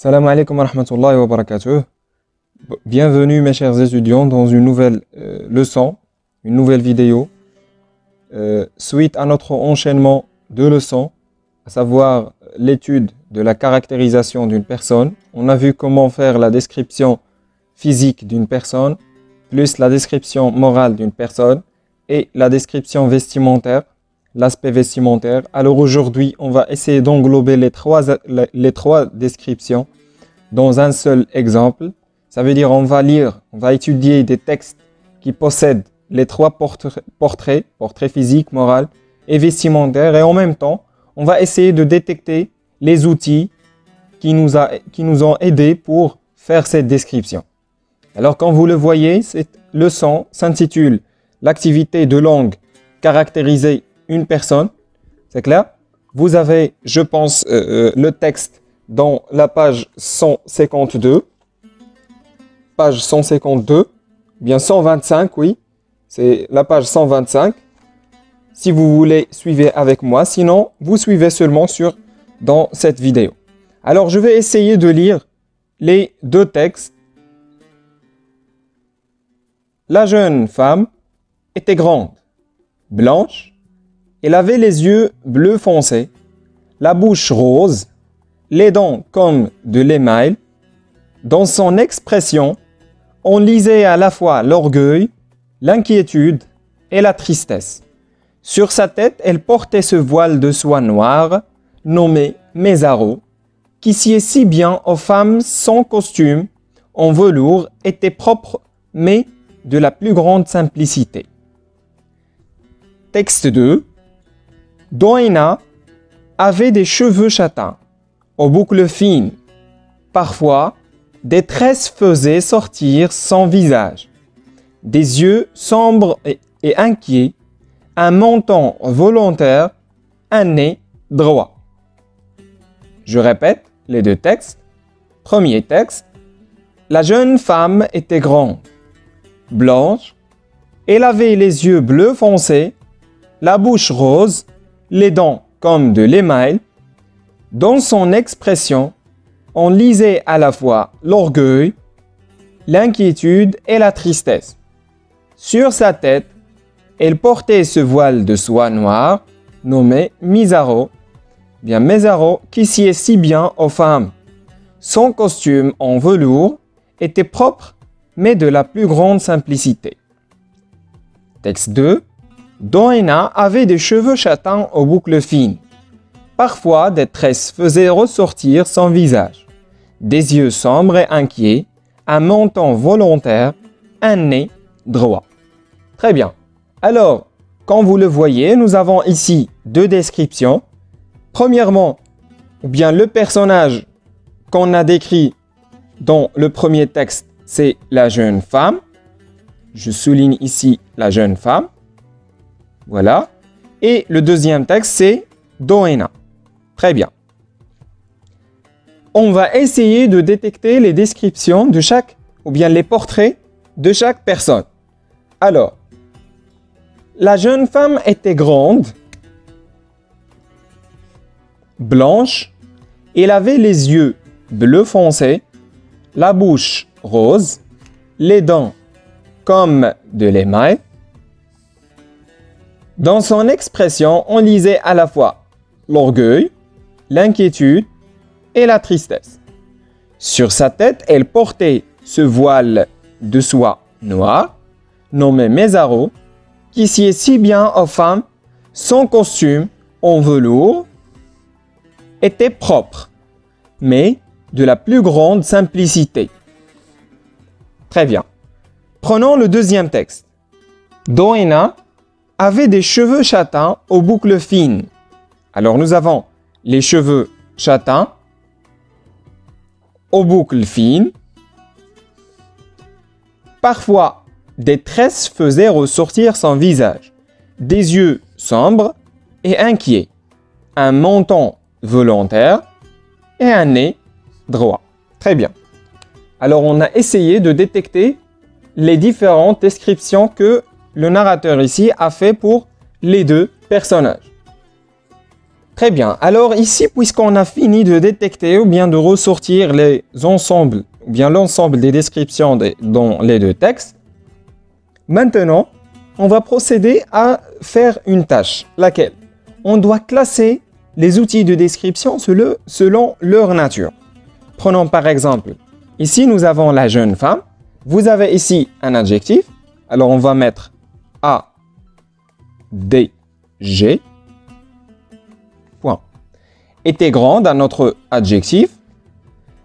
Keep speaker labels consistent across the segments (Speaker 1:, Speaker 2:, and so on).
Speaker 1: Salam alaikum wa rahmatullahi wa barakatuh. Bienvenue mes chers étudiants dans une nouvelle leçon, une nouvelle vidéo. Suite à notre enchaînement de leçons, à savoir l'étude de la caractérisation d'une personne, on a vu comment faire la description physique d'une personne, plus la description morale d'une personne et la description vestimentaire, l'aspect vestimentaire. Alors aujourd'hui, on va essayer d'englober les trois descriptions dans un seul exemple. Ça veut dire on va étudier des textes qui possèdent les trois portraits physique, moral et vestimentaire, et en même temps, on va essayer de détecter les outils qui nous ont aidés pour faire cette description. Alors, comme vous le voyez, cette leçon s'intitule « L'activité de langue caractériser une personne ». C'est clair? Vous avez, je pense, le texte dans la page 152. Page 152, bien 125, oui. C'est la page 125. Si vous voulez, suivez avec moi. Sinon, vous suivez seulement dans cette vidéo. Alors, je vais essayer de lire les deux textes. La jeune femme était grande, blanche. Elle avait les yeux bleu foncé, la bouche rose, les dents comme de l'émail. Dans son expression, on lisait à la fois l'orgueil, l'inquiétude et la tristesse. Sur sa tête, elle portait ce voile de soie noire, nommé mésaro, qui sied si bien aux femmes. Son costume, en velours, était propre, mais de la plus grande simplicité. Texte 2. Doina avait des cheveux châtains, aux boucles fines. Parfois, des tresses faisaient sortir son visage. Des yeux sombres et inquiets, un menton volontaire, un nez droit. Je répète les deux textes. Premier texte. La jeune femme était grande, blanche. Elle avait les yeux bleu foncé, la bouche rose, les dents comme de l'émail. Dans son expression, on lisait à la fois l'orgueil, l'inquiétude et la tristesse. Sur sa tête, elle portait ce voile de soie noire, nommé mésaro, qui sied si bien aux femmes. Son costume en velours était propre, mais de la plus grande simplicité. Texte 2. Doina avait des cheveux châtains aux boucles fines. Parfois, des tresses faisaient ressortir son visage. Des yeux sombres et inquiets, un menton volontaire, un nez droit. Très bien. Alors, comme vous le voyez, nous avons ici deux descriptions. Premièrement, le personnage qu'on a décrit dans le premier texte, c'est la jeune femme. Je souligne ici la jeune femme. Voilà. Et le deuxième texte, c'est Doina. Très bien. On va essayer de détecter les descriptions de les portraits de chaque personne. Alors, la jeune femme était grande, blanche. Elle avait les yeux bleu foncé, la bouche rose, les dents comme de l'émail. Dans son expression, on lisait à la fois l'orgueil, l'inquiétude et la tristesse. Sur sa tête, elle portait ce voile de soie noire, nommé mésaro, qui sied si bien aux femmes. Son costume en velours était propre, mais de la plus grande simplicité. Très bien. Prenons le deuxième texte. Doina avait des cheveux châtains aux boucles fines. Alors nous avons les cheveux châtains aux boucles fines. Parfois, des tresses faisaient ressortir son visage. Des yeux sombres et inquiets, un menton volontaire et un nez droit. Très bien. Alors on a essayé de détecter les différentes descriptions que le narrateur ici a fait pour les deux personnages. Très bien. Alors ici, puisqu'on a fini de détecter ou bien de ressortir les ensembles, ou bien l'ensemble des descriptions dans les deux textes, maintenant, on va procéder à faire une tâche. Laquelle? On doit classer les outils de description selon leur nature. Prenons par exemple, ici nous avons la jeune femme. Vous avez ici un adjectif. Alors on va mettre A, D, G. Point. Était grande, un autre adjectif.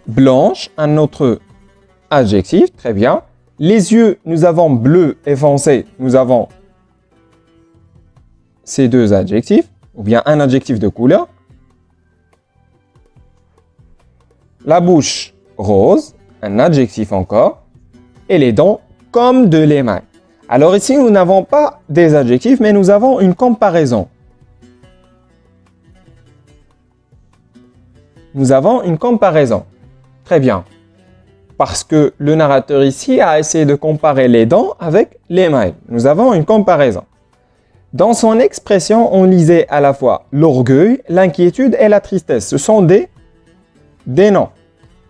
Speaker 1: Blanche, un autre adjectif. Très bien. Les yeux, nous avons bleu et foncé. Nous avons ces deux adjectifs, ou bien un adjectif de couleur. La bouche, rose, un adjectif encore. Et les dents, comme de l'émail. Alors ici, nous n'avons pas des adjectifs, mais nous avons une comparaison. Nous avons une comparaison. Très bien. Parce que le narrateur ici a essayé de comparer les dents avec l'émail. Nous avons une comparaison. Dans son expression, on lisait à la fois l'orgueil, l'inquiétude et la tristesse. Ce sont des noms.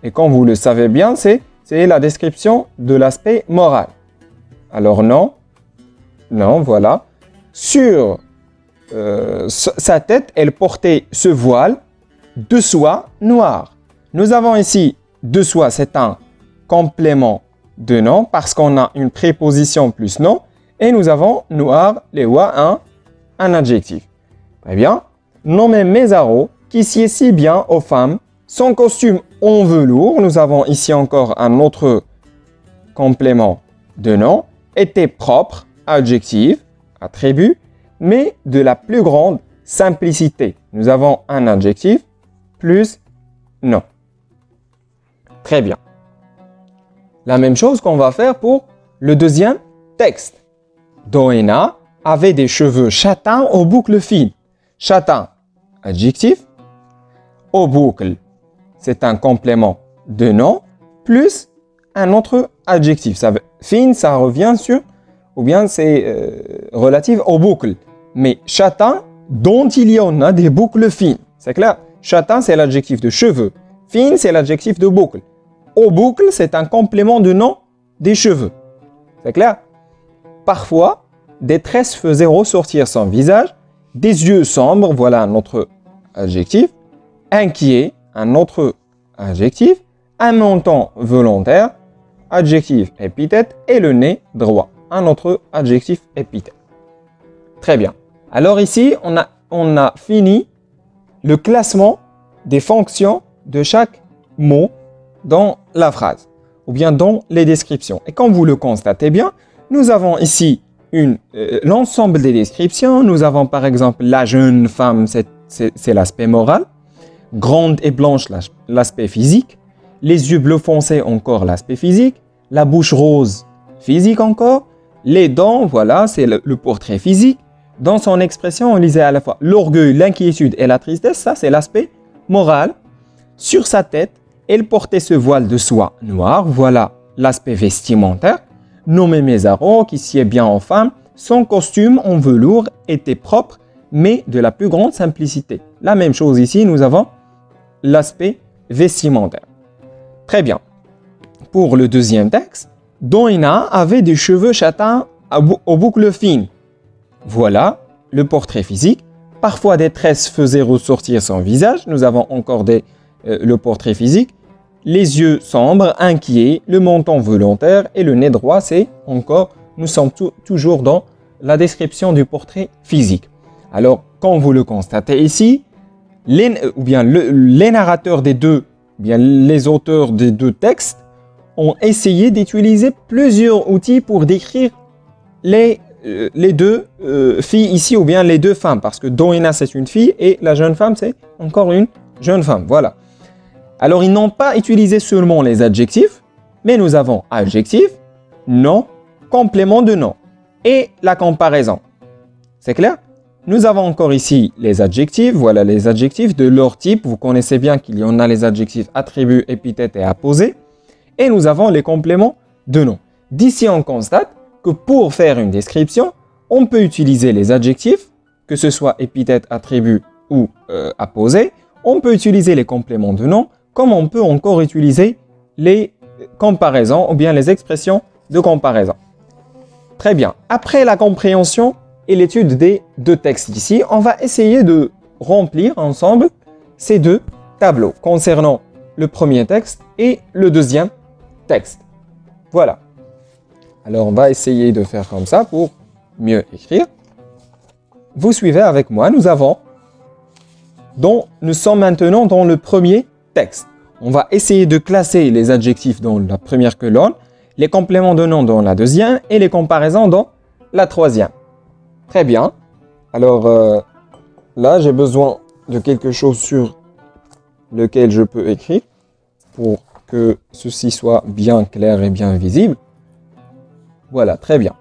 Speaker 1: Et comme vous le savez bien, c'est la description de l'aspect moral. Alors non, voilà. Sur sa tête, elle portait ce voile de soie noire. Nous avons ici de soie, c'est un complément de nom parce qu'on a une préposition plus nom. Et nous avons noir, les oies, un adjectif. Très bien. Nommé Mézaro, qui sied si bien aux femmes, son costume en velours, nous avons ici encore un autre complément de nom, était propre, adjectif, attribut, mais de la plus grande simplicité. Nous avons un adjectif plus nom. Très bien. La même chose qu'on va faire pour le deuxième texte. Doina avait des cheveux châtains aux boucles fines. Châtain, adjectif. Aux boucles, c'est un complément de nom, plus un autre adjectif. Fine, ça revient sur, ou bien c'est relatif aux boucles. Mais châtain, dont il y en a des boucles fines. C'est clair? Châtain, c'est l'adjectif de cheveux. Fine, c'est l'adjectif de boucle. Aux boucles, c'est un complément de nom des cheveux. C'est clair? Parfois, des tresses faisaient ressortir son visage, des yeux sombres, voilà un autre adjectif, inquiet, un autre adjectif, un menton volontaire, adjectif épithète, et le nez droit, un autre adjectif épithète. Très bien. Alors ici, on a fini le classement des fonctions de chaque mot dans la phrase, ou bien dans les descriptions. Et comme vous le constatez bien, nous avons ici l'ensemble des descriptions. Nous avons par exemple la jeune femme, c'est l'aspect moral. Grande et blanche, l'aspect physique. Les yeux bleu foncé, encore l'aspect physique. La bouche rose, physique encore. Les dents, voilà, c'est le portrait physique. Dans son expression, on lisait à la fois l'orgueil, l'inquiétude et la tristesse. Ça, c'est l'aspect moral. Sur sa tête, elle portait ce voile de soie noire. Voilà l'aspect vestimentaire. Nommé Mézaro, qui sied bien aux femmes. Son costume en velours était propre, mais de la plus grande simplicité. La même chose ici, nous avons l'aspect vestimentaire. Très bien. Pour le deuxième texte, Doina avait des cheveux châtains aux boucles fines. Voilà le portrait physique. Parfois, des tresses faisaient ressortir son visage. Nous avons encore le portrait physique. Les yeux sombres, inquiets, le menton volontaire et le nez droit, c'est encore, nous sommes toujours dans la description du portrait physique. Alors, comme vous le constatez ici, les narrateurs des deux, bien les auteurs des deux textes ont essayé d'utiliser plusieurs outils pour décrire les deux filles ici, ou bien les deux femmes, parce que Doina c'est une fille et la jeune femme c'est encore une jeune femme. Voilà. Alors, ils n'ont pas utilisé seulement les adjectifs, mais nous avons adjectif, nom, complément de nom et la comparaison. C'est clair? Nous avons encore ici les adjectifs. Voilà les adjectifs de leur type. Vous connaissez bien qu'il y en a les adjectifs attributs, épithètes et apposés. Et nous avons les compléments de nom. D'ici, on constate que pour faire une description, on peut utiliser les adjectifs, que ce soit épithète, attribut ou apposé, on peut utiliser les compléments de nom, comme on peut encore utiliser les comparaisons ou bien les expressions de comparaison. Très bien. Après la compréhension et l'étude des deux textes ici, on va essayer de remplir ensemble ces deux tableaux concernant le premier texte et le deuxième texte. Voilà. Alors, on va essayer de faire comme ça pour mieux écrire. Vous suivez avec moi. Nous sommes maintenant dans le premier texte. On va essayer de classer les adjectifs dans la première colonne, les compléments de nom dans la deuxième et les comparaisons dans la troisième. Très bien. Alors, là, j'ai besoin de quelque chose sur lequel je peux écrire pour que ceci soit bien clair et bien visible. Voilà, très bien.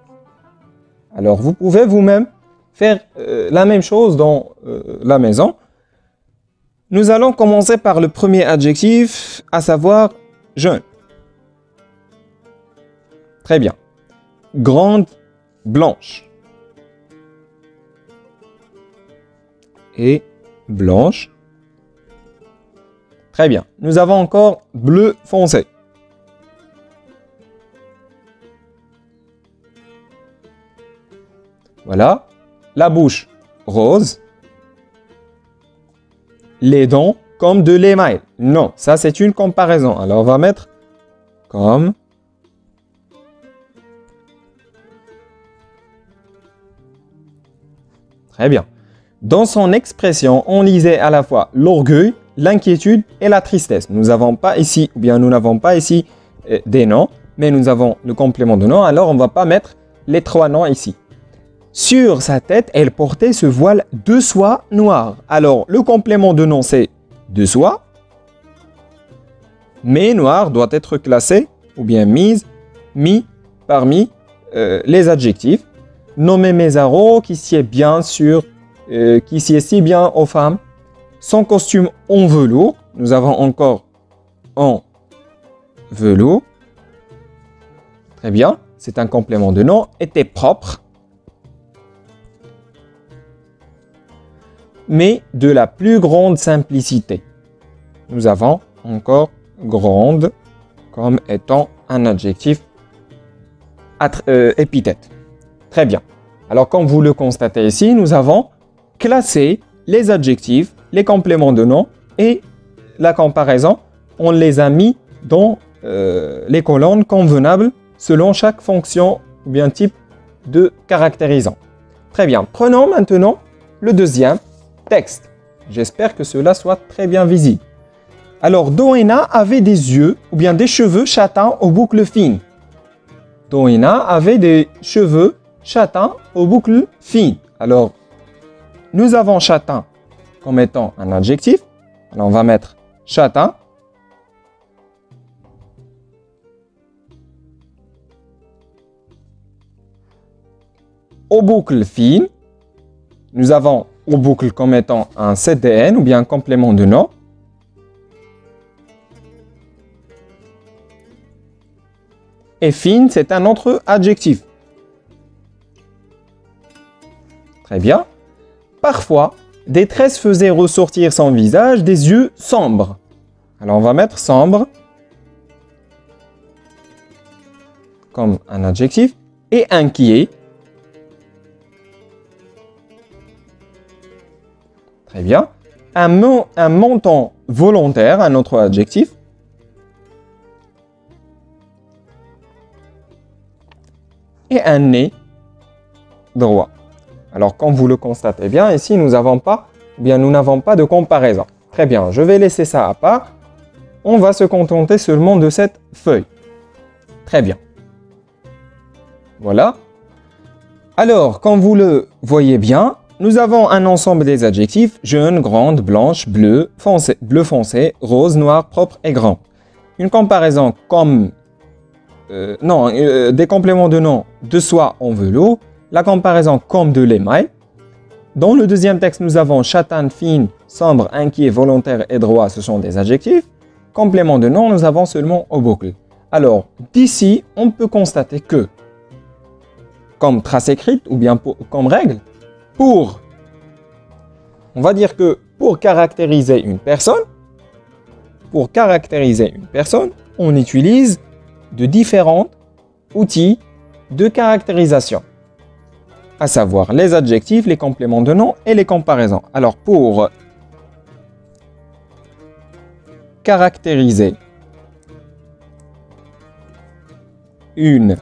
Speaker 1: Alors, vous pouvez vous-même faire la même chose dans la maison. Nous allons commencer par le premier adjectif, à savoir jeune. Très bien. Grande, blanche. Et blanche. Très bien. Nous avons encore bleu foncé. Voilà. La bouche rose. Les dents comme de l'émail. Non, ça c'est une comparaison. Alors on va mettre comme. Très bien. Dans son expression, on lisait à la fois l'orgueil, l'inquiétude et la tristesse. Nous n'avons pas ici, ou bien nous n'avons pas ici des noms, mais nous avons le complément de nom. Alors on ne va pas mettre les trois noms ici. Sur sa tête, elle portait ce voile de soie noir. Alors, le complément de nom, c'est de soie. Mais noir doit être classé, ou bien mis parmi les adjectifs. Nommé Mézaro, qui sied bien qui sied si bien aux femmes. Son costume en velours. Nous avons encore en velours. Très bien, c'est un complément de nom. Était propre. Mais de la plus grande simplicité. Nous avons encore grande comme étant un adjectif épithète. Très bien. Alors, comme vous le constatez ici, nous avons classé les adjectifs, les compléments de nom et la comparaison. On les a mis dans les colonnes convenables selon chaque fonction ou bien type de caractérisant. Très bien. Prenons maintenant le deuxième texte. J'espère que cela soit très bien visible. Alors, Doina avait des yeux ou bien des cheveux châtains aux boucles fines. Doina avait des cheveux châtains aux boucles fines. Alors, nous avons châtain comme étant un adjectif. Alors, on va mettre châtain. Aux boucles fines, nous avons aux boucles comme étant un CDN ou bien un complément de nom. Et fine, c'est un autre adjectif. Très bien. Parfois, des tresses faisaient ressortir son visage des yeux sombres. Alors, on va mettre sombre comme un adjectif. Et inquiet. Très bien. Un menton volontaire, un autre adjectif. Et un nez droit. Alors, comme vous le constatez bien, ici, nous n'avons pas de comparaison. Très bien, je vais laisser ça à part. On va se contenter seulement de cette feuille. Très bien. Voilà. Alors, comme vous le voyez bien, nous avons un ensemble des adjectifs jaune, grande, blanche, bleu foncé, rose, noir, propre et grand. Une comparaison comme des compléments de nom de soie en velours, la comparaison comme de l'émail. Dans le deuxième texte, nous avons châtain, fine, sombre, inquiet, volontaire et droit, ce sont des adjectifs. Complément de nom, nous avons seulement aux boucles. Alors, d'ici, on peut constater que, comme trace écrite ou bien comme règle, on va dire que pour caractériser une personne, on utilise de différents outils de caractérisation, à savoir les adjectifs, les compléments de nom et les comparaisons. Alors, pour caractériser une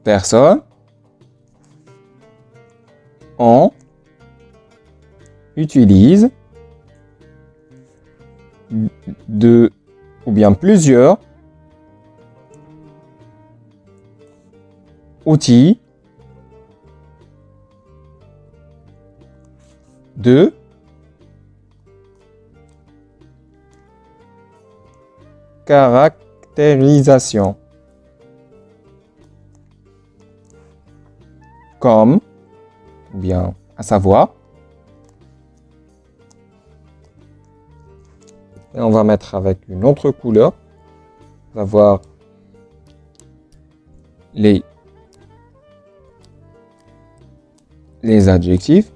Speaker 1: personne, on utilise deux ou bien plusieurs outils de caractérisation, comme, ou bien, à savoir, et on va mettre avec une autre couleur, à savoir les adjectifs,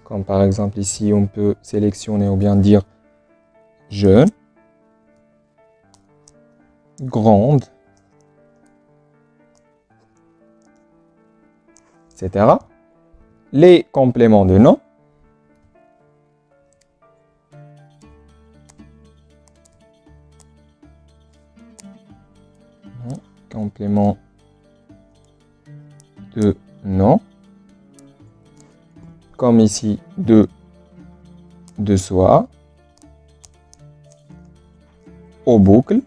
Speaker 1: comme par exemple ici on peut sélectionner ou bien dire jeune, grande, etc. Les compléments de nom, complément de nom, comme ici de soi, aux boucles,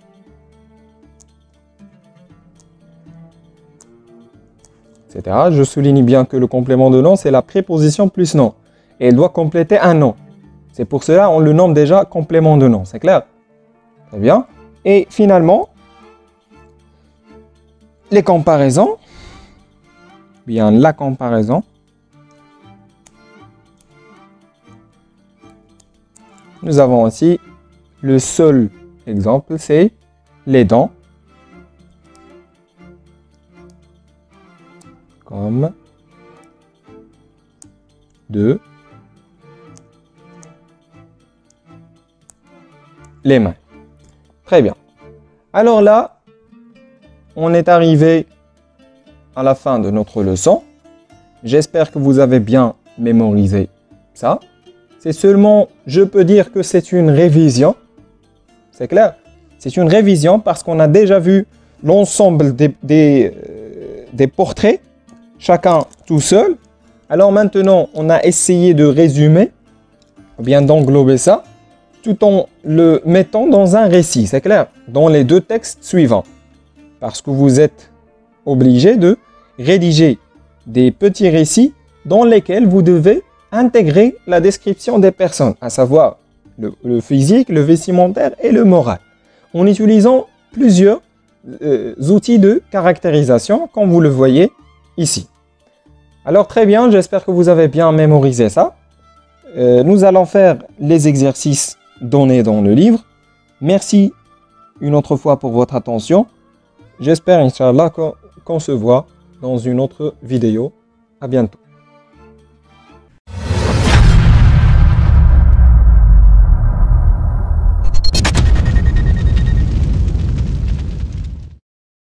Speaker 1: etc. Je souligne bien que le complément de nom, c'est la préposition plus nom. Et elle doit compléter un nom. C'est pour cela on le nomme déjà complément de nom. C'est clair? Très bien. Et finalement, les comparaisons, bien la comparaison, nous avons aussi le seul exemple, c'est les dents, comme de les mains. Très bien. Alors là, on est arrivé à la fin de notre leçon. J'espère que vous avez bien mémorisé ça. C'est seulement, je peux dire que c'est une révision. C'est clair? C'est une révision parce qu'on a déjà vu l'ensemble des portraits, chacun tout seul. Alors maintenant, on a essayé de résumer, ou bien d'englober ça, tout en le mettant dans un récit, c'est clair? Dans les deux textes suivants. Parce que vous êtes obligé de rédiger des petits récits dans lesquels vous devez intégrer la description des personnes, à savoir le physique, le vestimentaire et le moral, en utilisant plusieurs outils de caractérisation, comme vous le voyez ici. Alors très bien, j'espère que vous avez bien mémorisé ça. Nous allons faire les exercices donnés dans le livre. Merci une autre fois pour votre attention. J'espère, Inch'Allah, qu'on se voit dans une autre vidéo. À bientôt.